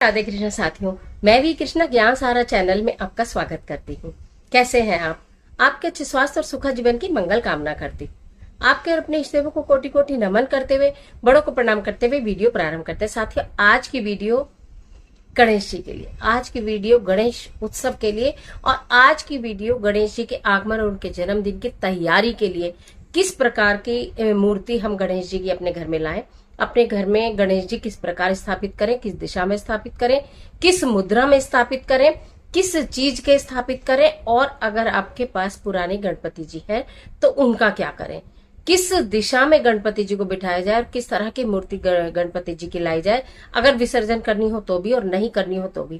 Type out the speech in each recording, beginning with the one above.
राधे कृष्ण साथियों, मैं भी कृष्णा ज्ञान सारा चैनल में आपका स्वागत करती हूँ। कैसे हैं आप? आपके अच्छे स्वास्थ्य और सुखद जीवन की मंगल कामना करती। आपके और अपने इष्टदेवों को कोटि कोटि नमन करते हुए, बड़ों को प्रणाम करते हुए वीडियो प्रारंभ करते हैं। साथियों, आज की वीडियो गणेश जी के लिए, आज की वीडियो गणेश उत्सव के लिए और आज की वीडियो गणेश जी के आगमन और उनके जन्मदिन की तैयारी के लिए। किस प्रकार की मूर्ति हम गणेश जी की अपने घर में लाएं, अपने घर में गणेश जी किस प्रकार स्थापित करें, किस दिशा में स्थापित करें, किस मुद्रा में स्थापित करें, किस चीज के स्थापित करें, और अगर आपके पास पुराने गणपति जी हैं तो उनका क्या करें, किस दिशा में गणपति जी को बिठाया जाए और किस तरह की मूर्ति गणपति जी की लाई जाए, अगर विसर्जन करनी हो तो भी और नहीं करनी हो तो भी,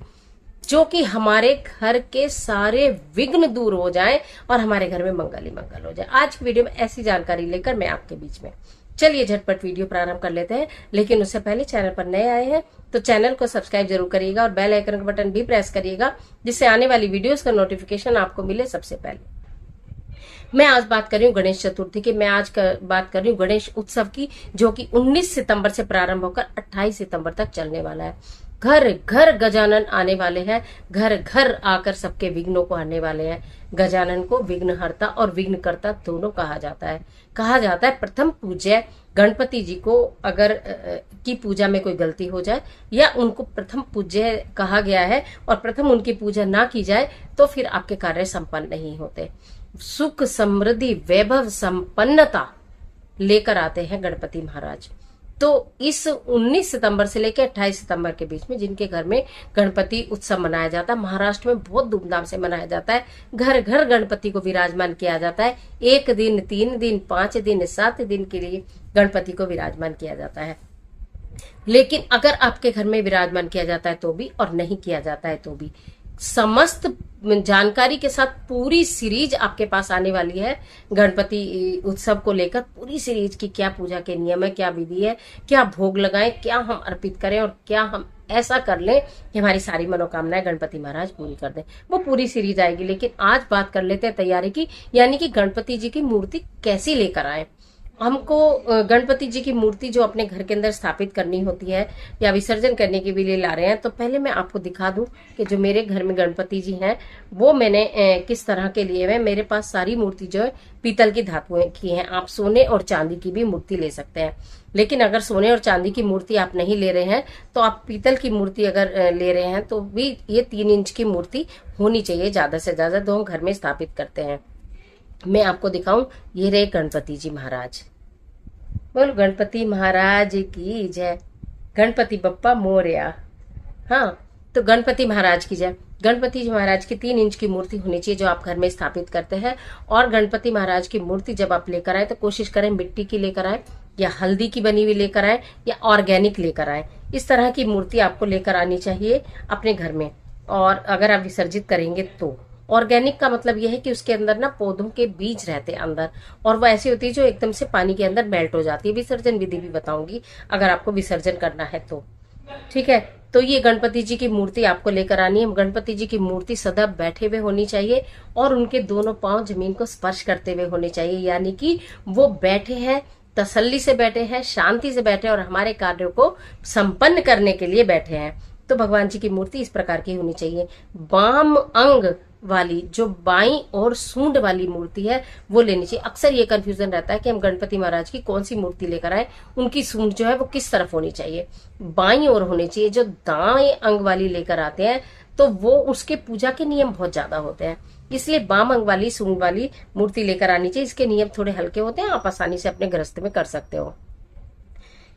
जो कि हमारे घर के सारे विघ्न दूर हो जाएं और हमारे घर में मंगल ही मंगल हो जाए। आज की वीडियो में ऐसी जानकारी लेकर मैं आपके बीच में, चलिए झटपट वीडियो प्रारंभ कर लेते हैं। लेकिन उससे पहले चैनल पर नए आए हैं तो चैनल को सब्सक्राइब जरूर करिएगा और बेल आइकन का बटन भी प्रेस करिएगा, जिससे आने वाली वीडियोस का नोटिफिकेशन आपको मिले सबसे पहले। मैं आज बात कर रही हूँ गणेश चतुर्थी की, मैं आज बात कर रही हूँ गणेश उत्सव की, जो कि 19 सितंबर से प्रारंभ होकर 28 सितंबर तक चलने वाला है। घर घर गजानन आने वाले हैं, घर घर आकर सबके विघ्नों को हरने वाले हैं। गजानन को विघ्नहर्ता और विघ्नकर्ता दोनों कहा जाता है। कहा जाता है प्रथम पूज्य गणपति जी को अगर की पूजा में कोई गलती हो जाए या उनको प्रथम पूज्य कहा गया है और प्रथम उनकी पूजा ना की जाए तो फिर आपके कार्य संपन्न नहीं होते। सुख समृद्धि वैभव संपन्नता लेकर आते हैं गणपति महाराज। तो इस 19 सितंबर से लेकर 28 सितंबर के बीच में जिनके घर में गणपति उत्सव मनाया जाता है, महाराष्ट्र में बहुत धूमधाम से मनाया जाता है। घर घर गणपति को विराजमान किया जाता है। 1 दिन, 3 दिन, 5 दिन, 7 दिन के लिए गणपति को विराजमान किया जाता है। लेकिन अगर आपके घर में विराजमान किया जाता है तो भी और नहीं किया जाता है तो भी, समस्त जानकारी के साथ पूरी सीरीज आपके पास आने वाली है गणपति उत्सव को लेकर। पूरी सीरीज की क्या पूजा के नियम है, क्या विधि है, क्या भोग लगाएं, क्या हम अर्पित करें और क्या हम ऐसा कर लें कि हमारी सारी मनोकामनाएं गणपति महाराज पूरी कर दें, वो पूरी सीरीज आएगी। लेकिन आज बात कर लेते हैं तैयारी की, यानी कि गणपति जी की मूर्ति कैसी लेकर आए। हमको गणपति जी की मूर्ति जो अपने घर के अंदर स्थापित करनी होती है या विसर्जन करने के लिए ला रहे हैं, तो पहले मैं आपको दिखा दूं कि जो मेरे घर में गणपति जी हैं वो मैंने किस तरह के लिए है। मेरे पास सारी मूर्ति जो है पीतल की धातुएं की हैं। आप सोने और चांदी की भी मूर्ति ले सकते हैं, लेकिन अगर सोने और चांदी की मूर्ति आप नहीं ले रहे हैं तो आप पीतल की मूर्ति अगर ले रहे हैं तो भी ये 3 इंच की मूर्ति होनी चाहिए ज्यादा से ज्यादा, जो हम घर में स्थापित करते हैं। मैं आपको दिखाऊं, ये रहे गणपति जी महाराज। बोलो गणपति महाराज की जय, गणपति बप्पा मोरया। हाँ, तो गणपति महाराज की जय। गणपति जी महाराज की 3 इंच की मूर्ति होनी चाहिए जो आप घर में स्थापित करते हैं। और गणपति महाराज की मूर्ति जब आप लेकर आए तो कोशिश करें मिट्टी की लेकर आए या हल्दी की बनी हुई लेकर आए या ऑर्गेनिक लेकर आए। इस तरह की मूर्ति आपको लेकर आनी चाहिए अपने घर में। और अगर आप विसर्जित करेंगे तो ऑर्गेनिक का मतलब यह है कि उसके अंदर ना पौधों के बीज रहते हैं अंदर, और वो ऐसी होती है जो एकदम से पानी के अंदर मेल्ट हो जाती है। विसर्जन विधि भी बताऊंगी अगर आपको विसर्जन करना है तो, ठीक है। तो ये गणपति जी की मूर्ति आपको लेकर आनी है। गणपति जी की मूर्ति सदा बैठे हुए होनी चाहिए और उनके दोनों पांव जमीन को स्पर्श करते हुए होने चाहिए, यानी कि वो बैठे हैं, तसल्ली से बैठे हैं, शांति से बैठे और हमारे कार्यों को संपन्न करने के लिए बैठे हैं। तो भगवान जी की मूर्ति इस प्रकार की होनी चाहिए। वाम अंग वाली, जो बाई और सूंड वाली मूर्ति है वो लेनी चाहिए। अक्सर ये कंफ्यूजन रहता है कि हम गणपति महाराज की कौन सी मूर्ति लेकर आए, उनकी सूंड जो है वो किस तरफ होनी चाहिए। बाई ओर होनी चाहिए। जो दाएं अंग वाली लेकर आते हैं तो वो उसके पूजा के नियम बहुत ज्यादा होते हैं, इसलिए बाम अंग वाली सूंड वाली मूर्ति लेकर आनी चाहिए। इसके नियम थोड़े हल्के होते हैं, आप आसानी से अपने गृहस्थ में कर सकते हो।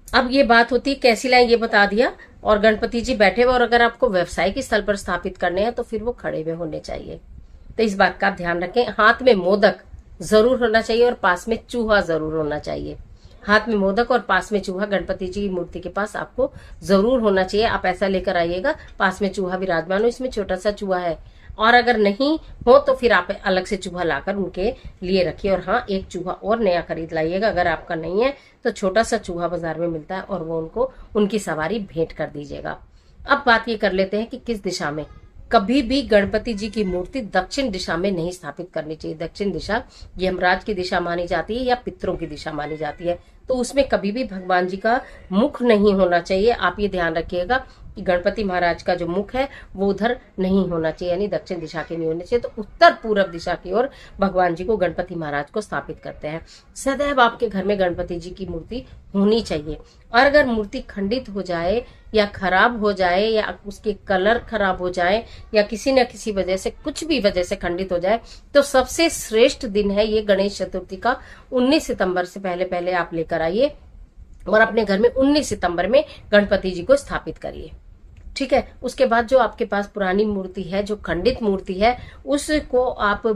अब ये बात होती है कैसी लाइन, ये बता दिया। और गणपति जी बैठे हुए, और अगर आपको व्यवसायिक स्थल पर स्थापित करने हैं तो फिर वो खड़े हुए होने चाहिए। तो इस बात का आप ध्यान रखें। हाथ में मोदक जरूर होना चाहिए और पास में चूहा जरूर होना चाहिए। हाथ में मोदक और पास में चूहा गणपति जी की मूर्ति के पास आपको जरूर होना चाहिए। आप ऐसा लेकर आइएगा पास में चूहा विराजमान हो, इसमें छोटा सा चूहा है। और अगर नहीं हो तो फिर आप अलग से चूहा लाकर उनके लिए रखिए। और हाँ, एक चूहा और नया खरीद लाइएगा। अगर आपका नहीं है तो छोटा सा चूहा बाजार में मिलता है और वो उनको उनकी सवारी भेंट कर दीजिएगा। अब बात ये कर लेते हैं कि किस दिशा में। कभी भी गणपति जी की मूर्ति दक्षिण दिशा में नहीं स्थापित करनी चाहिए। दक्षिण दिशा यमराज की दिशा मानी जाती है या पितरों की दिशा मानी जाती है। तो उसमें कभी भी भगवान जी का मुख नहीं होना चाहिए। आप ये ध्यान रखिएगा कि गणपति महाराज का जो मुख है वो उधर नहीं होना चाहिए, यानी दक्षिण दिशा के नहीं होने चाहिए। तो उत्तर पूर्व दिशा की ओर भगवान जी को, गणपति महाराज को स्थापित करते हैं। सदैव आपके घर में गणपति जी की मूर्ति होनी चाहिए। और अगर मूर्ति खंडित हो जाए या खराब हो जाए या उसके कलर खराब हो जाए या किसी न किसी वजह से, कुछ भी वजह से खंडित हो जाए, तो सबसे श्रेष्ठ दिन है ये गणेश चतुर्थी का। 19 सितंबर से पहले पहले आप लेकर आइए और अपने घर में 19 सितंबर में गणपति जी को स्थापित करिए। ठीक है। उसके बाद जो आपके पास पुरानी मूर्ति है, जो खंडित मूर्ति है, उसको आप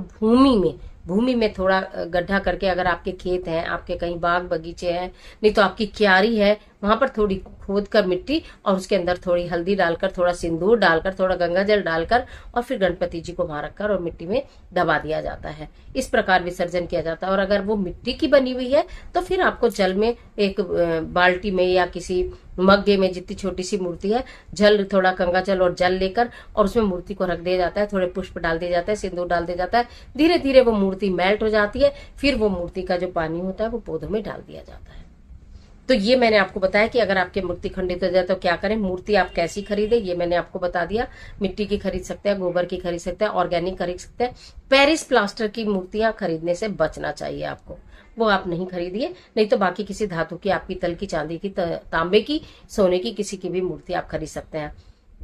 भूमि में थोड़ा गड्ढा करके, अगर आपके खेत हैं, आपके कहीं बाग बगीचे हैं, नहीं तो आपकी क्यारी है, वहां पर थोड़ी खोद कर मिट्टी और उसके अंदर थोड़ी हल्दी डालकर, थोड़ा सिंदूर डालकर, थोड़ा गंगा जल डालकर और फिर गणपति जी को वहां रखकर और मिट्टी में दबा दिया जाता है। इस प्रकार विसर्जन किया जाता है। और अगर वो मिट्टी की बनी हुई है तो फिर आपको जल में, एक बाल्टी में या किसी मग्गे में, जितनी छोटी सी मूर्ति है, जल, थोड़ा गंगा जल और जल लेकर और उसमें मूर्ति को रख दिया जाता है, थोड़े पुष्प डाल दिया जाता है, सिंदूर डाल दिया जाता है। धीरे धीरे वो मूर्ति मेल्ट हो जाती है। फिर वो मूर्ति का जो पानी होता है वो पौधों में डाल दिया जाता है। तो ये मैंने आपको बताया कि अगर आपकी मूर्ति खंडित हो जाए तो क्या करें। मूर्ति आप कैसी खरीदें ये मैंने आपको बता दिया। मिट्टी की खरीद सकते हैं, गोबर की खरीद सकते हैं, ऑर्गेनिक खरीद सकते हैं। पेरिस प्लास्टर की मूर्तियां खरीदने से बचना चाहिए आपको, वो आप नहीं खरीदिए। नहीं तो बाकी किसी धातु की, आपकी तल की, चांदी की, तांबे की, सोने की, किसी की भी मूर्ति आप खरीद सकते हैं।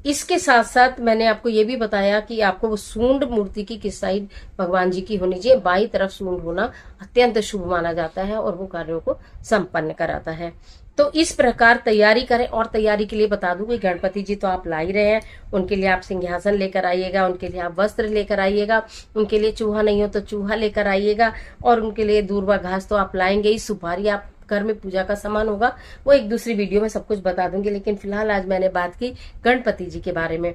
इसके साथ साथ मैंने आपको ये भी बताया कि आपको वो सूंड मूर्ति की किस साइड भगवान जी की होनी चाहिए। बाई तरफ सूंड होना अत्यंत शुभ माना जाता है और वो कार्यों को संपन्न कराता है। तो इस प्रकार तैयारी करें। और तैयारी के लिए बता दूं कि गणपति जी तो आप ला ही रहे हैं, उनके लिए आप सिंहासन लेकर आइएगा, उनके लिए आप वस्त्र लेकर आइएगा, उनके लिए चूहा नहीं हो तो चूहा लेकर आइएगा, और उनके लिए दूर्वा घास तो आप लाएंगे ही। सुपारी आप घर में पूजा का सामान होगा, वो एक दूसरी वीडियो में सब कुछ बता दूंगी। लेकिन फिलहाल आज मैंने बात की गणपति जी के बारे में।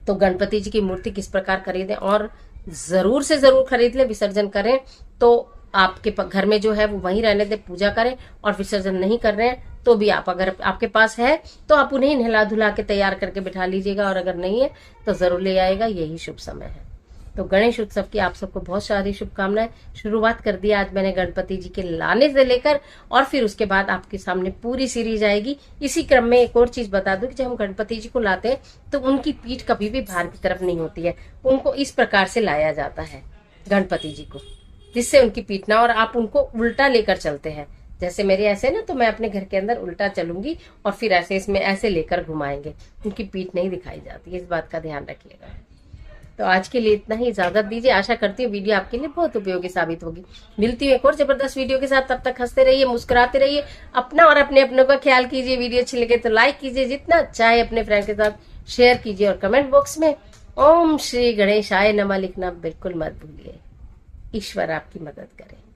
तो गणपति जी की मूर्ति किस प्रकार खरीदें, और जरूर से जरूर खरीद ले, विसर्जन करें तो आपके घर में जो है वो वहीं रहने दें, पूजा करें। और विसर्जन नहीं कर रहे हैं तो भी आप, अगर आपके पास है तो आप उन्हें नहला धुला के तैयार करके बिठा लीजिएगा, और अगर नहीं है तो जरूर ले आएगा। यही शुभ समय है। तो गणेश उत्सव की आप सबको बहुत सारी शुभकामनाएं। शुरुआत कर दी आज मैंने गणपति जी के लाने से लेकर, और फिर उसके बाद आपके सामने पूरी सीरीज आएगी। इसी क्रम में एक और चीज बता दूं कि जब हम गणपति जी को लाते हैं तो उनकी पीठ कभी भी बाहर की तरफ नहीं होती है। उनको इस प्रकार से लाया जाता है गणपति जी को, जिससे उनकी पीठ ना, और आप उनको उल्टा लेकर चलते हैं। जैसे मेरे ऐसे ना, तो मैं अपने घर के अंदर उल्टा चलूंगी और फिर ऐसे इसमें ऐसे लेकर घुमाएंगे। उनकी पीठ नहीं दिखाई जाती, इस बात का ध्यान रखिएगा। तो आज के लिए इतना ही, इजाजत दीजिए। आशा करती हूँ वीडियो आपके लिए बहुत उपयोगी साबित होगी। मिलती हूँ एक और जबरदस्त वीडियो के साथ। तब तक हंसते रहिए, मुस्कुराते रहिए, अपना और अपने अपनों का ख्याल कीजिए। वीडियो अच्छी लगे तो लाइक कीजिए, जितना चाहे अपने फ्रेंड के साथ शेयर कीजिए, और कमेंट बॉक्स में ओम श्री गणेशाय नमः लिखना बिल्कुल मत भूलिए। ईश्वर आपकी मदद करे।